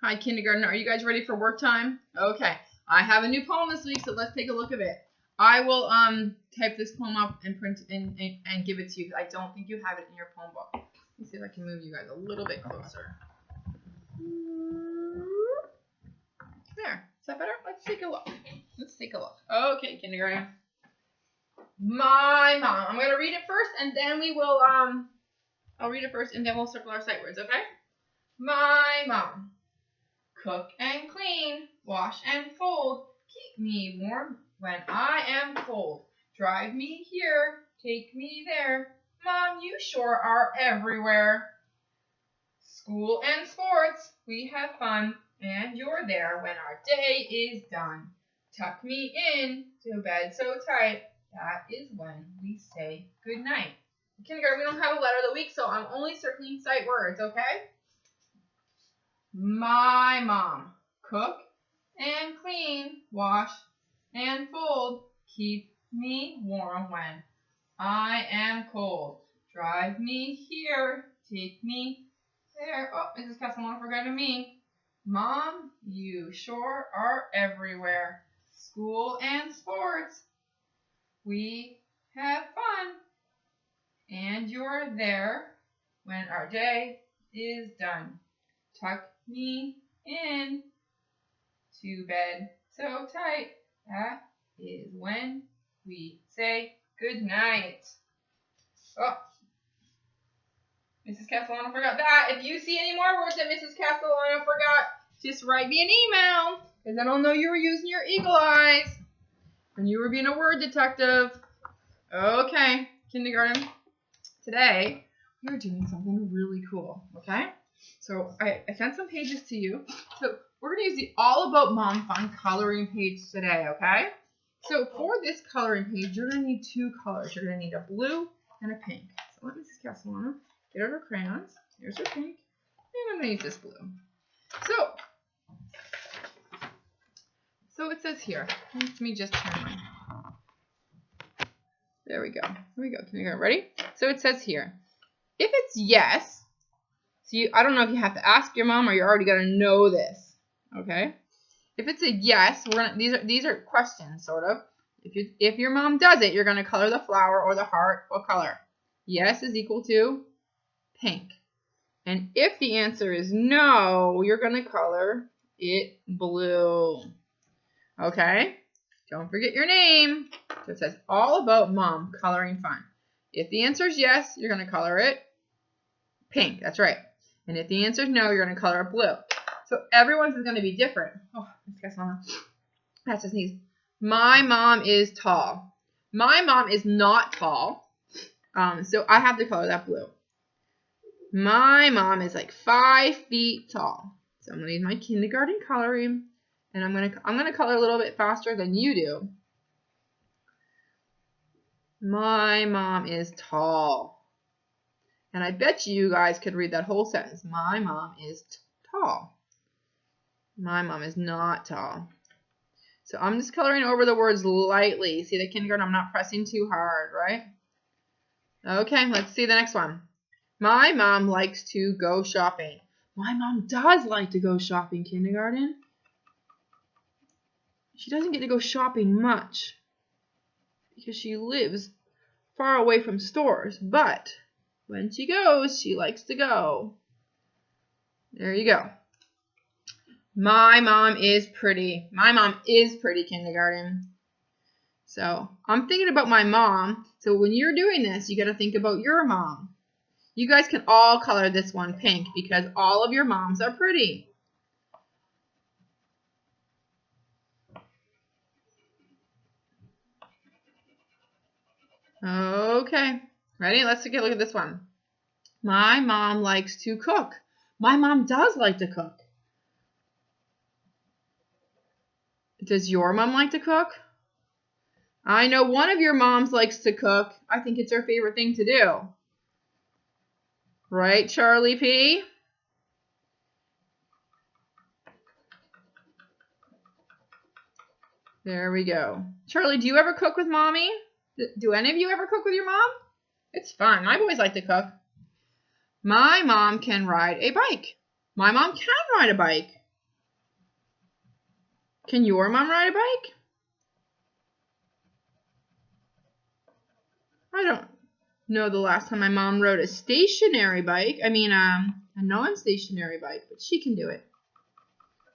Hi, kindergarten. Are you guys ready for work time? Okay. I have a new poem this week, so let's take a look at it. I will type this poem up and print and give it to you. I don't think you have it in your poem book. Let me see if I can move you guys a little bit closer. There. Is that better? Let's take a look. Okay, kindergarten. My mom. I'm gonna read it first, and then we will I'll read it first, and then we'll circle our sight words. Okay? My mom. Cook and clean, wash and fold, keep me warm when I am cold. Drive me here, take me there. Mom, you sure are everywhere. School and sports, we have fun, and you're there when our day is done. Tuck me in to bed so tight, that is when we say goodnight. Kindergarten, we don't have a letter of the week, so I'm only circling sight words, okay? My mom. Cook and clean, wash and fold, keep me warm when I am cold. Drive me here, take me there. Oh, Mrs. Castellano forgot of me. Mom, you sure are everywhere. School and sports, we have fun, and you're there when our day is done. Tuck me in to bed so tight, that is when we say good night. Oh, Mrs. Castellano forgot that. If you see any more words that Mrs. Castellano forgot, just write me an email, because I don't know you were using your eagle eyes and you were being a word detective. Okay, kindergarten. Today, we're doing something really cool, okay? So I sent some pages to you. So we're going to use the All About Mom Fun coloring page today, okay? So for this coloring page, you're going to need two colors. You're going to need a blue and a pink. So let Mrs. Castellano get out her crayons. Here's her pink. And I'm going to use this blue. So it says here. Let me just turn mine. There we go. Here we go. Can you go? Ready? So it says here, if it's yes, so I don't know if you have to ask your mom or you're already going to know this, okay? If it's a yes, these are questions, sort of. If your mom does it, you're going to color the flower or the heart. What color? Yes is equal to pink. And if the answer is no, you're going to color it blue. Okay? Don't forget your name. So it says All About Mom Coloring Fun. If the answer is yes, you're going to color it pink. That's right. And if the answer is no, you're going to color it blue. So everyone's is going to be different. Oh, that's a sneeze. My mom is tall. My mom is not tall. So I have to color that blue. My mom is like 5 feet tall. So I'm going to use my kindergarten coloring. And I'm gonna color a little bit faster than you do. My mom is tall. And I bet you guys could read that whole sentence. My mom is tall. My mom is not tall. So I'm just coloring over the words lightly. See the kindergarten? I'm not pressing too hard, right? Okay, let's see the next one. My mom likes to go shopping. My mom does like to go shopping, kindergarten. She doesn't get to go shopping much because she lives far away from stores. But when she goes, she likes to go. There you go. My mom is pretty. My mom is pretty, kindergarten. So I'm thinking about my mom. So when you're doing this, you got to think about your mom. You guys can all color this one pink because all of your moms are pretty. Okay, ready? Let's take a look at this one. My mom likes to cook. My mom does like to cook. Does your mom like to cook? I know one of your moms likes to cook. I think it's her favorite thing to do. Right, Charlie P? There we go. Charlie, do you ever cook with mommy? Do any of you ever cook with your mom? It's fun. My boys like to cook. My mom can ride a bike. My mom can ride a bike. Can your mom ride a bike? I don't know the last time my mom rode a stationary bike. I mean, a non-stationary bike, but she can do it.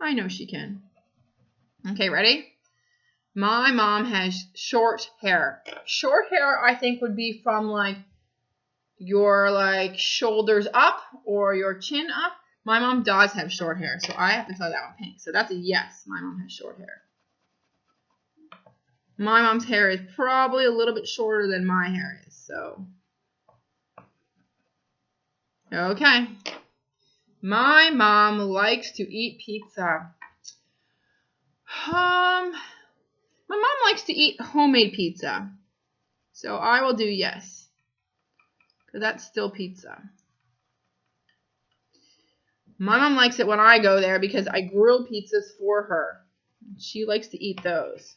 I know she can. Okay, ready? My mom has short hair. Short hair, I think, would be from like your shoulders up or your chin up. My mom does have short hair, so I have to color that one pink. So that's a yes. My mom has short hair. My mom's hair is probably a little bit shorter than my hair is, so. Okay. My mom likes to eat pizza. My mom likes to eat homemade pizza. So I will do yes. Because that's still pizza. My mom likes it when I go there because I grill pizzas for her. She likes to eat those.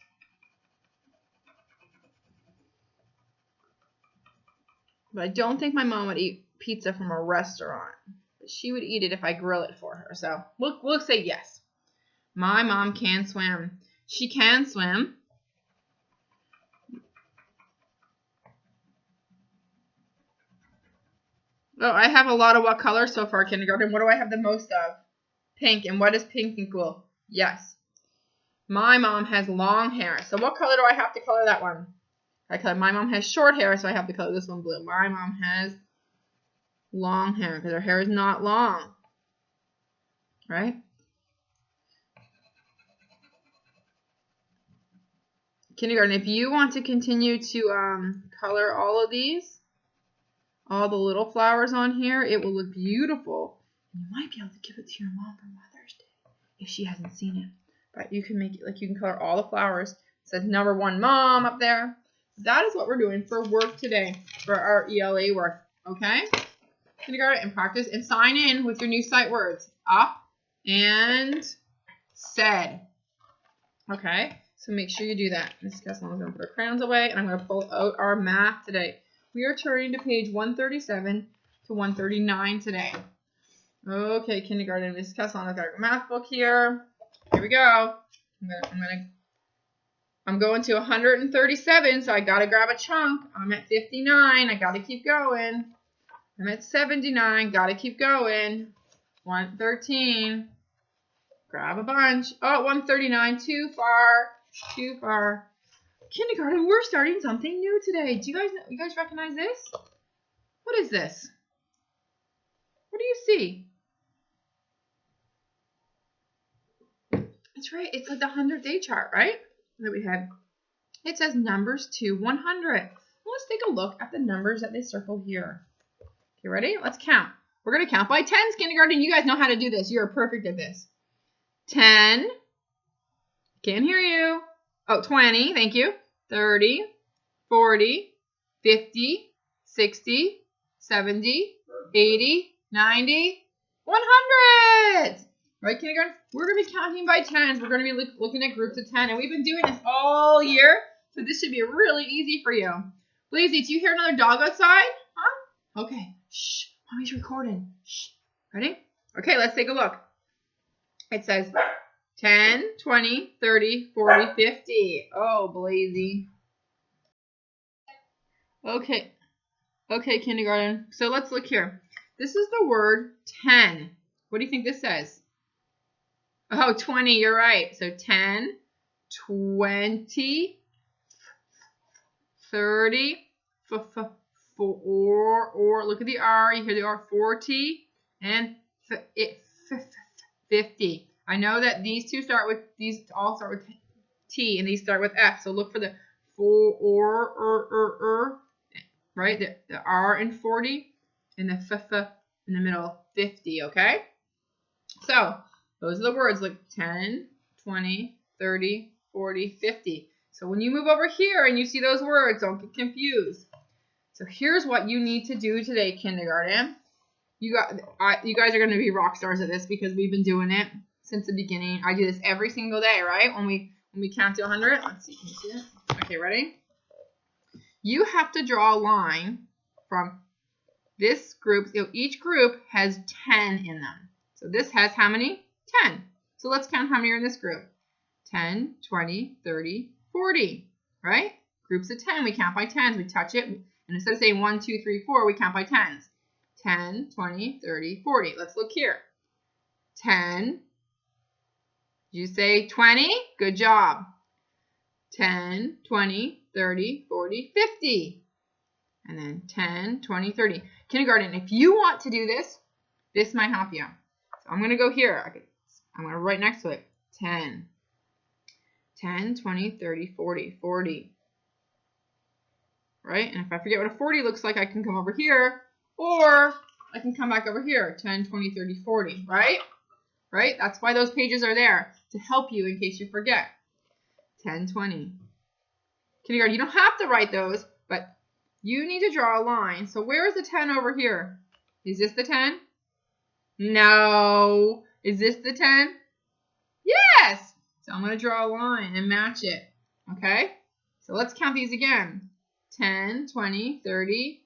But I don't think my mom would eat pizza from a restaurant. But she would eat it if I grill it for her. So we'll say yes. My mom can swim. She can swim. Oh, I have a lot of what color so far, kindergarten? What do I have the most of? Pink. And what is pink equal? Yes. My mom has long hair. So what color do I have to color that one? My mom has short hair, so I have to color this one blue. My mom has long hair because her hair is not long. Right? Kindergarten, if you want to continue to color all of these, all the little flowers on here, it will look beautiful. You might be able to give it to your mom for Mother's Day if she hasn't seen it. But you can make it you can color all the flowers. It says number 1 mom up there. That is what we're doing for work today, for our ELA work. Okay? Kindergarten, and practice and sign in with your new sight words. Up and said. Okay? So make sure you do that. Mrs. Castellano is going to put her crayons away, and I'm going to pull out our math today. We are turning to page 137 to 139 today. Okay, kindergarten. Mrs. Castellano's got her math book here. Here we go. I'm going to 137, so I got to grab a chunk. I'm at 59. I got to keep going. I'm at 79. Got to keep going. 113. Grab a bunch. Oh, 139. Too far. Too far. Kindergarten, we're starting something new today. Do you guys recognize this? What is this? What do you see? That's right. It's like the 100-day chart, right? That we had. It says numbers to 100. Well, let's take a look at the numbers that they circled here. Okay, ready? Let's count. We're going to count by tens, kindergarten. You guys know how to do this. You're perfect at this. 10. Can't hear you. Oh, 20. Thank you. 30, 40, 50, 60, 70, 80, 90, 100. Right, kindergarten? We're going to be counting by tens. We're going to be looking at groups of 10. And we've been doing this all year. So this should be really easy for you. Blazy, do you hear another dog outside? Huh? Okay. Shh. Mommy's recording. Shh. Ready? Okay, let's take a look. It says 10, 20, 30, 40, 50. Oh, Blazy. Okay. Okay, kindergarten. So let's look here. This is the word 10. What do you think this says? Oh, 20. You're right. So 10, 20, 30, 4, look at the R. You hear the R, 40, and 50. I know that these all start with T, and these start with F. So look for the right? The R in 40, and the in the middle, 50, okay? So those are the words like 10, 20, 30, 40, 50. So when you move over here and you see those words, don't get confused. So here's what you need to do today, kindergarten. You guys are going to be rock stars at this because we've been doing it since the beginning. I do this every single day, right? When we count to 100. Let's see. Can you see it? Okay, ready? You have to draw a line from this group. So each group has 10 in them. So this has how many? 10. So let's count how many are in this group. 10, 20, 30, 40, right? Groups of 10, we count by 10s. We touch it, and instead of saying 1, 2, 3, 4, we count by 10s. 10, 20, 30, 40. Let's look here. 10. Did you say 20? Good job. 10, 20, 30, 40, 50. And then 10, 20, 30. Kindergarten, if you want to do this, this might help you. So I'm going to go here. I'm going to write next to it. 10. 10, 20, 30, 40, 40. Right? And if I forget what a 40 looks like, I can come over here, or I can come back over here. 10, 20, 30, 40. Right? Right? That's why those pages are there, to help you in case you forget. 10, 20. Kindergarten, you don't have to write those, but you need to draw a line. So where is the 10 over here? Is this the 10? No. Is this the 10? Yes. So I'm going to draw a line and match it. Okay? So let's count these again. 10, 20, 30,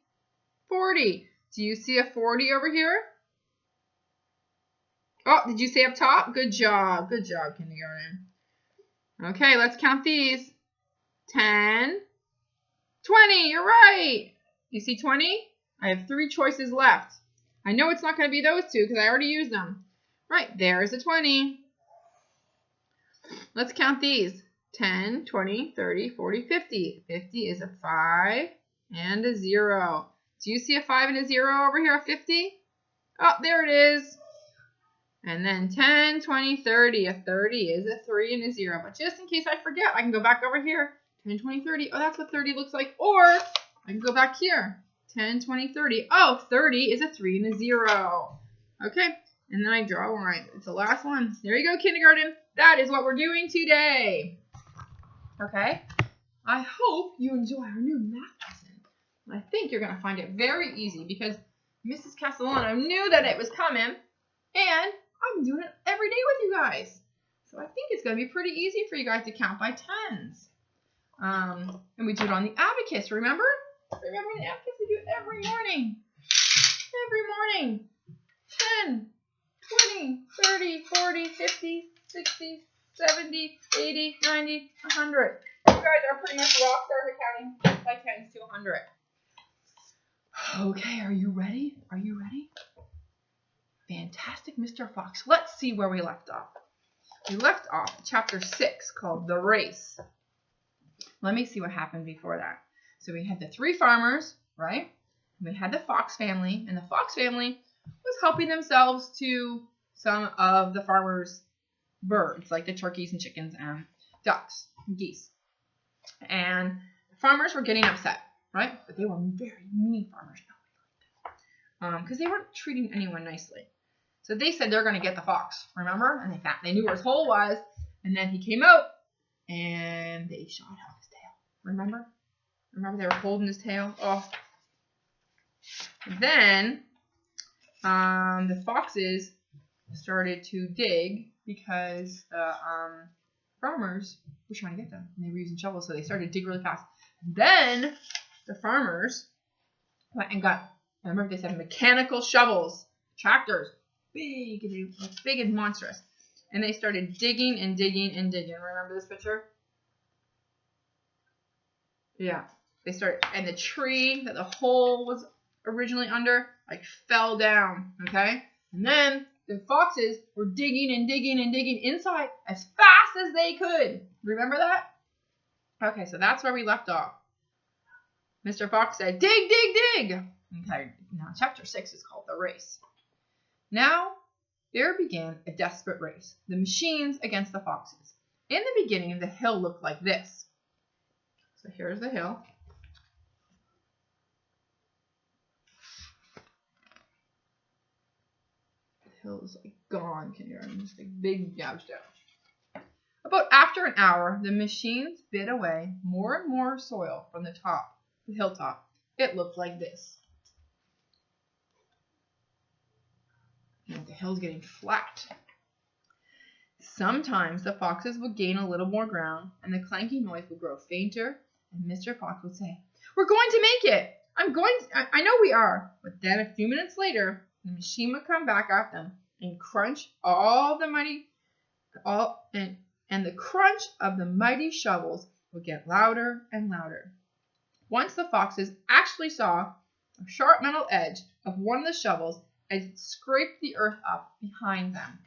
40. Do you see a 40 over here? Oh, did you say up top? Good job. Good job, kindergarten. Okay, let's count these. 10, 20. You're right. You see 20? I have 3 choices left. I know it's not going to be those 2 because I already used them. Right, there's a 20. Let's count these. 10, 20, 30, 40, 50. 50 is a 5 and a 0. Do you see a 5 and a 0 over here, 50? Oh, there it is. And then 10, 20, 30. A 30 is a 3 and a 0. But just in case I forget, I can go back over here. 10, 20, 30. Oh, that's what 30 looks like. Or I can go back here. 10, 20, 30. Oh, 30 is a 3 and a 0. Okay. And then I draw a line. It's the last one. There you go, kindergarten. That is what we're doing today. Okay. I hope you enjoy our new math lesson. I think you're going to find it very easy because Mrs. Castellano knew that it was coming, and I'm doing it every day with you guys. So I think it's going to be pretty easy for you guys to count by 10s. And we do it on the abacus, remember? Remember the abacus? We do it every morning. Every morning. 10, 20, 30, 40, 50, 60, 70, 80, 90, 100. You guys are pretty much rock stars at counting by 10s to 100. Okay, are you ready? Are you ready? Fantastic, Mr. Fox. Let's see where we left off. We left off chapter 6 called The Race. Let me see what happened before that. So we had the 3 farmers, right? We had the fox family, and the fox family was helping themselves to some of the farmers' birds, like the turkeys and chickens and ducks and geese. And the farmers were getting upset, right? But they were very mean farmers, because they weren't treating anyone nicely. So they said they're going to get the fox, remember? And they knew where his hole was, and then he came out, and they shot off his tail. Remember? Remember they were holding his tail? Oh. Then the foxes started to dig because the farmers were trying to get them. And they were using shovels, so they started to dig really fast. Then the farmers went and got, I remember they said mechanical shovels, tractors, big and monstrous. And they started digging and digging and digging. Remember this picture? Yeah. They started, and the tree that the hole was originally under, like, fell down, okay? And then the foxes were digging and digging and digging inside as fast as they could. Remember that? Okay, so that's where we left off. Mr. Fox said, dig, dig, dig. Okay, now chapter 6 is called The Race. Now, there began a desperate race, the machines against the foxes. In the beginning, the hill looked like this. So here's the hill. The hill is like gone, kindergarten, just like big gouged out. About after an hour, the machines bit away more and more soil from the top, the hilltop. It looked like this. And the hill's getting flat. Sometimes the foxes would gain a little more ground, and the clanking noise would grow fainter, and Mr. Fox would say, "We're going to make it! I know we are." But then a few minutes later, the machine would come back at them and crunch all the money, and and the crunch of the mighty shovels would get louder and louder. Once the foxes actually saw a sharp metal edge of one of the shovels as it scraped the earth up behind them.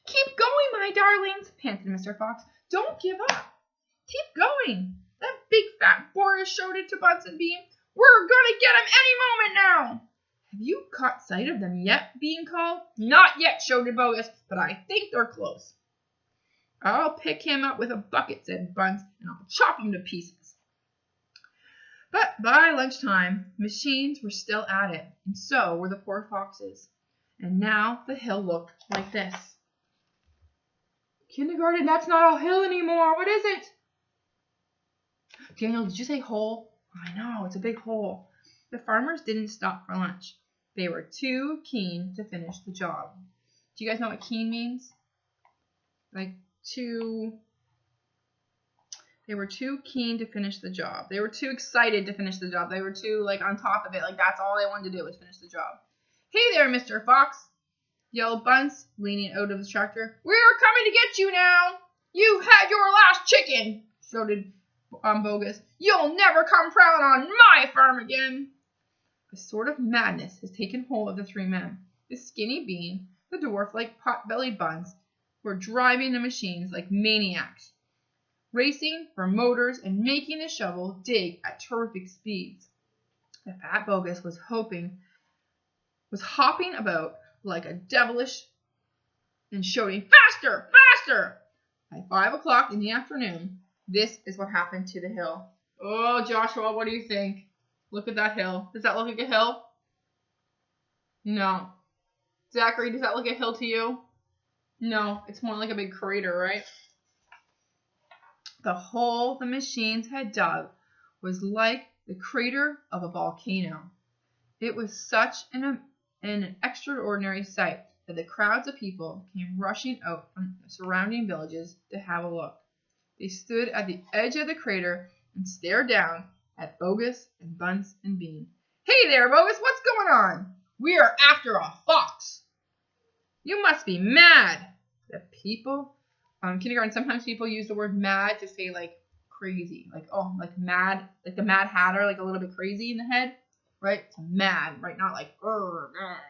"Keep going, my darlings," panted Mr. Fox. "Don't give up. Keep going. That big fat boar shouted to Bunsen Bean. We're going to get him any moment now." "Have you caught sight of them yet?" Bean called. "Not yet," shouted Bogus, "but I think they're close." "I'll pick him up with a bucket," said Bunce, "and I'll chop him to pieces." But by lunchtime, the machines were still at it, and so were the poor foxes. And now the hill looked like this. "Kindergarten, that's not a hill anymore. What is it?" "Daniel, did you say hole?" "I know, it's a big hole." The farmers didn't stop for lunch. They were too keen to finish the job. Do you guys know what keen means? They were too keen to finish the job. They were too excited to finish the job. They were too on top of it. That's all they wanted to do was finish the job. "Hey there, Mr. Fox," yelled Bunce, leaning out of the tractor. "We're coming to get you now. You've had your last chicken," shouted Bogus. "You'll never come prowling on my farm again." A sort of madness has taken hold of the three men. The skinny Bean, the dwarf like pot-bellied Bunce, were driving the machines like maniacs, racing for motors and making the shovel dig at terrific speeds. The fat Bogus was hopping about like a devilish and shouting, "Faster! Faster!" At 5 o'clock in the afternoon, this is what happened to the hill. Oh, Joshua, what do you think? Look at that hill. Does that look like a hill? No. Zachary, does that look like a hill to you? No, it's more like a big crater, right? The hole the machines had dug was like the crater of a volcano. It was such an extraordinary sight that the crowds of people came rushing out from the surrounding villages to have a look. They stood at the edge of the crater and stared down at Bogus and Bunce and Bean. "Hey there, Bogus, what's going on?" "We are after a fox." "You must be mad." The people, kindergarten, sometimes people use the word mad to say crazy, mad, like the Mad Hatter, a little bit crazy in the head, right? It's mad, right? Not like, mad.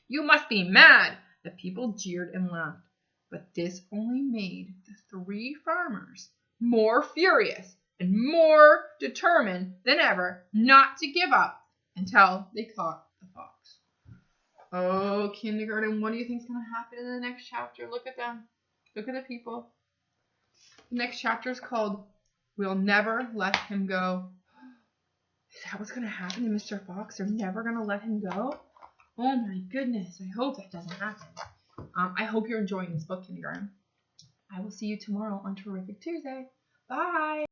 "You must be mad." The people jeered and laughed, but this only made the three farmers more furious and more determined than ever not to give up until they caught the fox. Oh, kindergarten, what do you think is going to happen in the next chapter? Look at them. Look at the people. The next chapter is called "We'll Never Let Him Go." Is that what's going to happen to Mr. Fox? They're never going to let him go? Oh my goodness. I hope that doesn't happen. I hope you're enjoying this book, kindergarten. I will see you tomorrow on Terrific Tuesday. Bye.